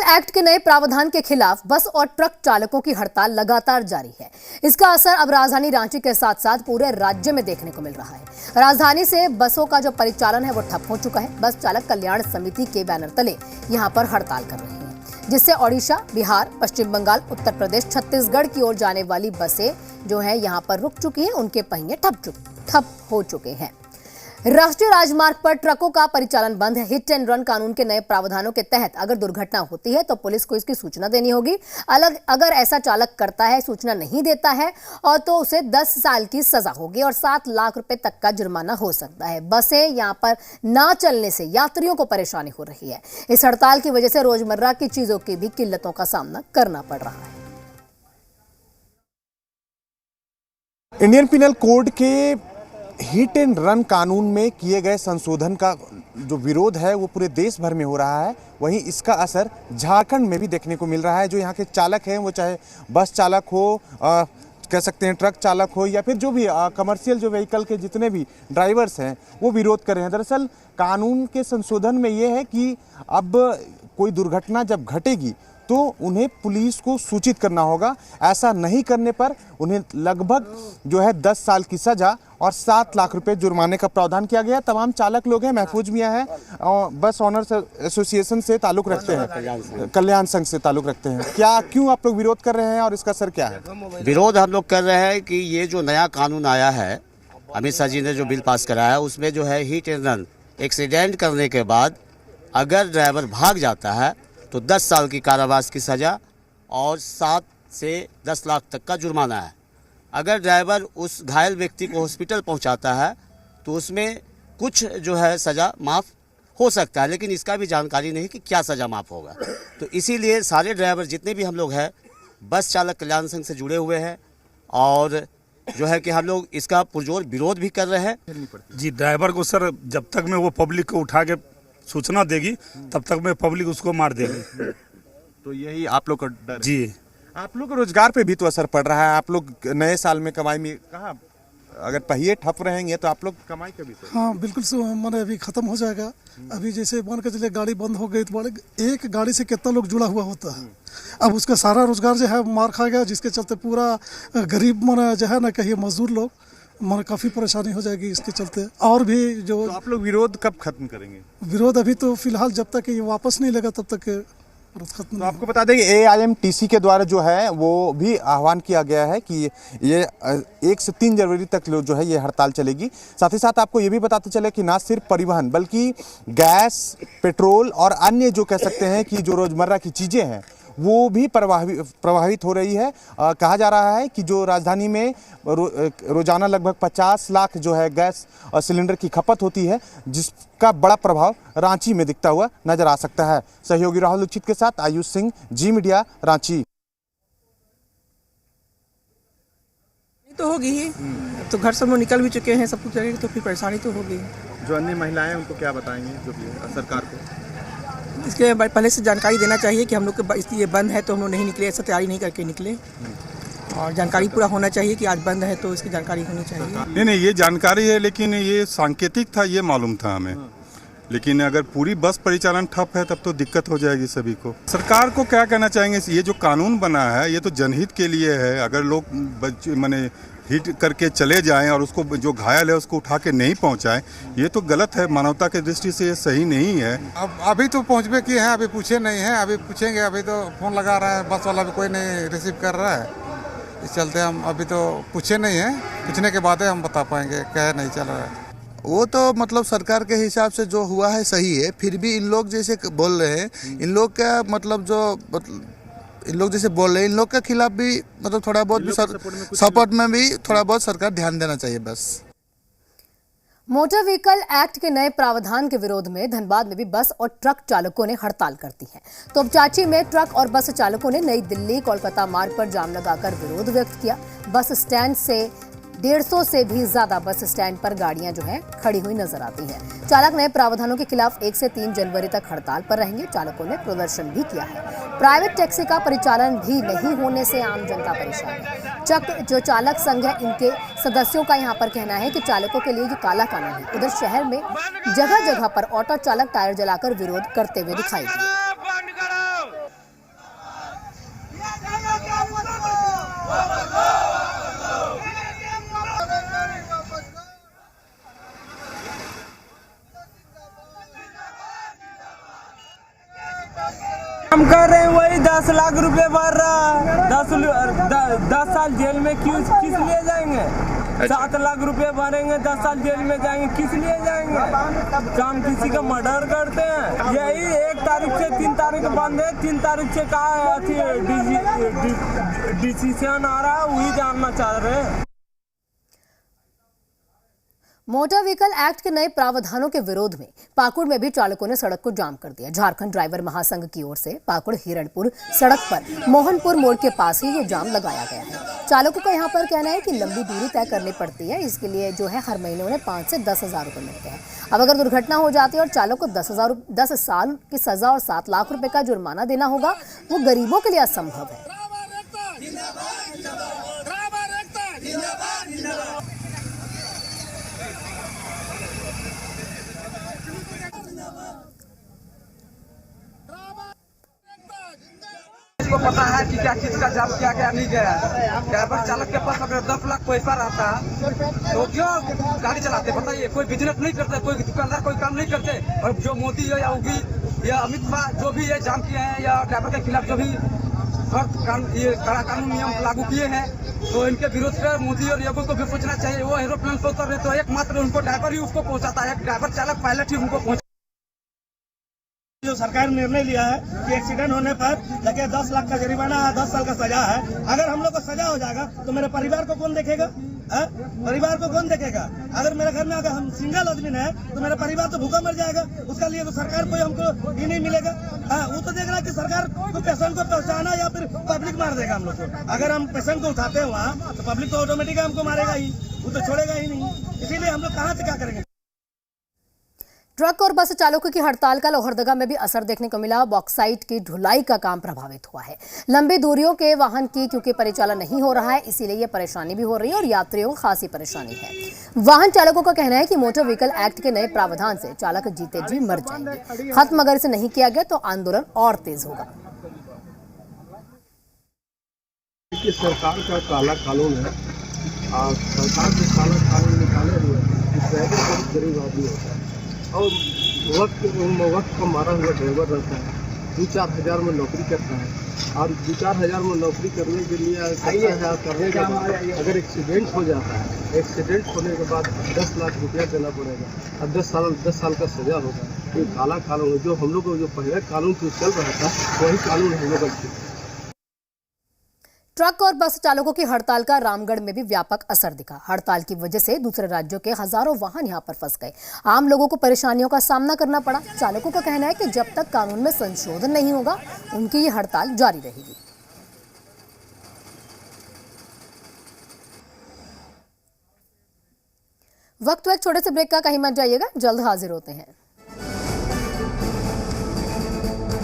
Act के नए प्रावधान के खिलाफ बस और ट्रक चालकों की हड़ताल लगातार जारी है। इसका असर अब राजधानी रांची के साथ साथ पूरे राज्य में देखने को मिल रहा है। राजधानी से बसों का जो परिचालन है वो ठप हो चुका है। बस चालक कल्याण समिति के बैनर तले यहां पर हड़ताल कर रहे हैं, जिससे ओडिशा, बिहार, पश्चिम बंगाल, उत्तर प्रदेश, छत्तीसगढ़ की ओर जाने वाली बसें जो है यहां पर रुक चुकी हैं। उनके पहिए ठप हो चुके हैं। राष्ट्रीय राजमार्ग पर ट्रकों का परिचालन बंद है। हिट एंड रन कानून के नए प्रावधानों के तहत अगर दुर्घटना होती है तो पुलिस को इसकी सूचना देनी होगी। अगर ऐसा चालक करता है, सूचना नहीं देता है और तो उसे 10 साल की सजा होगी और 7 लाख रुपए तक का जुर्माना हो सकता है। बसें यहां पर ना चलने से यात्रियों को परेशानी हो रही है। इस हड़ताल की वजह से रोजमर्रा की चीजों की भी किल्लतों का सामना करना पड़ रहा है। इंडियन पिनल कोड के हिट एंड रन कानून में किए गए संशोधन का जो विरोध है वो पूरे देश भर में हो रहा है। वहीं इसका असर झारखंड में भी देखने को मिल रहा है। जो यहाँ के चालक हैं, वो चाहे बस चालक हो, कह सकते हैं ट्रक चालक हो, या फिर जो भी कमर्शियल जो व्हीकल के जितने भी ड्राइवर्स हैं वो विरोध कर रहे हैं। दरअसल कानून के संशोधन में ये है कि अब कोई दुर्घटना जब घटेगी तो उन्हें पुलिस को सूचित करना होगा। ऐसा नहीं करने पर उन्हें लगभग जो है 10 साल की सजा और 7 लाख रुपए जुर्माने का प्रावधान किया गया। तमाम चालक लोग हैं, महफूज मियां हैं और बस ऑनर्स एसोसिएशन से ताल्लुक रखते हैं, कल्याण संघ से ताल्लुक रखते हैं। क्यों आप लोग विरोध कर रहे हैं और इसका असर क्या है? विरोध हम लोग कर रहे हैं कि ये जो नया कानून आया है, अमित शाह जी ने जो बिल पास कराया, उसमें जो है हिट एंड रन एक्सीडेंट करने के बाद अगर ड्राइवर भाग जाता है तो 10 साल की कारावास की सज़ा और 7 से 10 लाख तक का जुर्माना है। अगर ड्राइवर उस घायल व्यक्ति को हॉस्पिटल पहुंचाता है तो उसमें कुछ जो है सज़ा माफ़ हो सकता है, लेकिन इसका भी जानकारी नहीं कि क्या सज़ा माफ़ होगा। तो इसीलिए सारे ड्राइवर जितने भी हम लोग हैं, बस चालक कल्याण संघ से जुड़े हुए हैं और जो है कि हम लोग इसका पुरजोर विरोध भी कर रहे हैं। जी, ड्राइवर को सर जब तक में वो पब्लिक को उठा के सूचना देगी तब तक में पब्लिक उसको मार देगी। तो यही आप लोग का डर है। जी, आप लोग को रोजगार पे भी तो असर पड़ रहा है। आप लोग नए साल में कमाई में कहाँ, अगर पहिए ठप रहेंगे तो आप लोग कमाई कभी तो। हाँ बिल्कुल, मैंने अभी खत्म हो जाएगा। अभी जैसे मान के चलिए गाड़ी बंद हो गई तो एक गाड़ी से कितना लोग जुड़ा हुआ होता है। अब उसका सारा रोजगार जो है मार खा गया, जिसके चलते पूरा गरीब माना जो है ना, कहिए मजदूर लोग माना काफ़ी परेशानी हो जाएगी इसके चलते। और भी जो तो आप लोग विरोध कब खत्म करेंगे? विरोध अभी तो फिलहाल जब तक ये वापस नहीं लगा तब तक खत्म। तो आपको बता दें कि AIMTC के द्वारा जो है वो भी आह्वान किया गया है कि ये 1 से 3 जनवरी तक जो है ये हड़ताल चलेगी। साथ ही साथ आपको ये भी बताते चले कि ना सिर्फ परिवहन बल्कि गैस, पेट्रोल और अन्य जो कह सकते हैं कि जो रोजमर्रा की चीज़ें हैं वो भी प्रभावित हो रही है। कहा जा रहा है कि जो राजधानी में रोजाना लगभग 50 लाख जो है गैस और सिलेंडर की खपत होती है, जिसका बड़ा प्रभाव रांची में दिखता हुआ नजर आ सकता है। सहयोगी राहुल दीक्षित के साथ आयुष सिंह, जी मीडिया, रांची। तो होगी ही, तो घर सब लोग निकल भी चुके हैं, सब कुछ करेंगे तो फिर परेशानी तो होगी। जो अन्य महिलाएं हैं उनको क्या बताएंगे जो भी सरकार को? इसके पहले से जानकारी देना चाहिए कि हम लोग के ये बंद है तो हम लोग नहीं निकले, ऐसा तैयारी नहीं करके निकले। और जानकारी पूरा होना चाहिए कि आज बंद है तो इसकी जानकारी होनी चाहिए। नहीं, ये जानकारी है, लेकिन ये सांकेतिक था, ये मालूम था हमें। लेकिन अगर पूरी बस परिचालन ठप है तब तो दिक्कत हो जाएगी सभी को। सरकार को क्या कहना चाहेंगे, ये जो कानून बना है ये तो जनहित के लिए है। अगर लोग माने हिट करके चले जाएं और उसको जो घायल है उसको उठा के नहीं पहुंचाएं, ये तो गलत है। मानवता की दृष्टि से ये सही नहीं है। अब अभी तो पहुंचबे किए हैं, अभी पूछे नहीं हैं, अभी पूछेंगे। अभी तो फोन लगा रहा है बस वाला भी, कोई नहीं रिसीव कर रहा है। इस चलते हम अभी तो पूछे नहीं हैं, पूछने के बाद हम बता पाएंगे क्या नहीं चल रहा है। वो तो मतलब सरकार के हिसाब से जो हुआ है सही है। फिर भी इन लोग जैसे बोल रहे हैं, इन लोग का मतलब इन लोग जैसे बोल रहे हैं, इन लोग के खिलाफ भी मतलब थोड़ा बहुत सपोर्ट में भी थोड़ा बहुत सरकार ध्यान देना चाहिए बस। मोटर व्हीकल एक्ट के नए प्रावधान के विरोध में धनबाद में भी बस और ट्रक चालकों ने हड़ताल कर दी है। तोपचांची में ट्रक और बस चालकों ने नई दिल्ली कोलकाता मार्ग पर जाम लगाकर विरोध व्यक्त किया। बस स्टैंड से 150 से भी ज्यादा बस स्टैंड पर गाड़ियां जो है खड़ी हुई नजर आती हैं। चालक नए प्रावधानों के खिलाफ 1 से 3 जनवरी तक हड़ताल पर रहेंगे। चालकों ने प्रदर्शन भी किया है। प्राइवेट टैक्सी का परिचालन भी नहीं होने से आम जनता परेशान है। जो चालक संघ है, इनके सदस्यों का यहाँ पर कहना है कि चालकों के लिए ये काला कानून है। उधर शहर में जगह जगह पर ऑटो चालक टायर जलाकर विरोध करते हुए दिखाई दिए। हम कर रहे हैं वही 10 लाख रुपए भर रहा, 10 साल जेल में किस लिए जाएंगे? 7 लाख रुपए भरेंगे, 10 साल जेल में जाएंगे, किस लिए जाएंगे? काम किसी का मर्डर करते हैं। यही 1 तारीख से 3 तारीख बंद है, 3 तारीख से कहा डिसीजन आ रहा है, वही जानना चाह रहे हैं। मोटर व्हीकल एक्ट के नए प्रावधानों के विरोध में पाकुड़ में भी चालकों ने सड़क को जाम कर दिया। झारखंड ड्राइवर महासंघ की ओर से पाकुड़ हिरणपुर सड़क पर मोहनपुर मोड़ के पास ही ये जाम लगाया गया है। चालकों का यहाँ पर कहना है कि लंबी दूरी तय करनी पड़ती है, इसके लिए जो है हर महीने उन्हें 5 से 10 हज़ार रुपये मिलते हैं। अब अगर दुर्घटना हो जाती है और चालक को 10 साल की सजा और 7 लाख रुपए का जुर्माना देना होगा, वो गरीबों के लिए असंभव है। को पता है कि क्या चीज का जाम किया गया नहीं गया। ड्राइवर चालक के पास अगर 10 लाख पैसा रहता तो क्यों गाड़ी चलाते? बताइए, कोई बिजनेस नहीं करते, कोई दुकानदार कोई काम नहीं करते। और जो मोदी या योगी या अमित शाह जो भी ये जाम किए हैं या ड्राइवर के खिलाफ जो भी ये कड़ा कानून नियम लागू किए हैं, तो इनके विरोध में मोदी और योगी को भी सोचना चाहिए। वो एरोप्लेन से उतर रहे तो एकमात्र उनको ड्राइवर ही उसको पहुँचाता है, ड्राइवर चालक पायलट ही उनको जो सरकार ने निर्णय लिया है कि एक्सीडेंट होने पर लगे 10 लाख का जुर्माना है, 10 साल का सजा है। अगर हम लोग को सजा हो जाएगा तो मेरे परिवार को कौन देखेगा? परिवार को कौन देखेगा? अगर मेरे घर में अगर हम सिंगल आदमी है तो मेरा परिवार तो भूखा मर जाएगा। उसका लिए तो सरकार को हमको ही नहीं मिलेगा। वो तो देख रहा है कि सरकार को पेशेंट को पहुंचाना या फिर पब्लिक मार देगा हम लोग को। अगर हम पेशेंट को उठाते हैं वहाँ तो पब्लिक तो ऑटोमेटिक हमको मारेगा ही, वो तो छोड़ेगा ही नहीं। इसीलिए हम लोग कहाँ से क्या करेंगे? ट्रक और बस चालकों की हड़ताल का लोहरदगा में भी असर देखने को मिला। बॉक्साइट की ढुलाई का काम प्रभावित हुआ है। लंबी दूरियों के वाहन की क्योंकि परिचालन नहीं हो रहा है, इसीलिए ये परेशानी भी हो रही है और यात्रियों को खासी परेशानी है। वाहन चालकों का कहना है कि मोटर व्हीकल एक्ट के नए प्रावधान से चालक जीते जी मर जाएंगे। खत्म अगर इसे नहीं किया गया तो आंदोलन और तेज होगा। सरकार का काला कानून है, सरकार जो काला कानून निकाले हुए ड्राइवर बहुत गरीब आदमी होता है और वक्त का मारा हुआ ड्राइवर रहता है। 2-4 हज़ार में नौकरी करता है और 2-4 हज़ार में नौकरी करने के लिए करने के बाद अगर एक्सीडेंट हो जाता है, एक्सीडेंट होने के बाद 10 लाख रुपया देना पड़ेगा और 10 साल का सजा होगा। ये काला कानून है। जो हम लोग जो पहले कानून जो चल रहा था वही कानून हम लोग ट्रक और बस चालकों की हड़ताल का रामगढ़ में भी व्यापक असर दिखा। हड़ताल की वजह से दूसरे राज्यों के हजारों वाहन यहां पर फंस गए। आम लोगों को परेशानियों का सामना करना पड़ा। चालकों का कहना है कि जब तक कानून में संशोधन नहीं होगा उनकी ये हड़ताल जारी रहेगी। वक्त एक छोटे से ब्रेक का, कहीं मत जाइएगा, जल्द हाजिर होते हैं।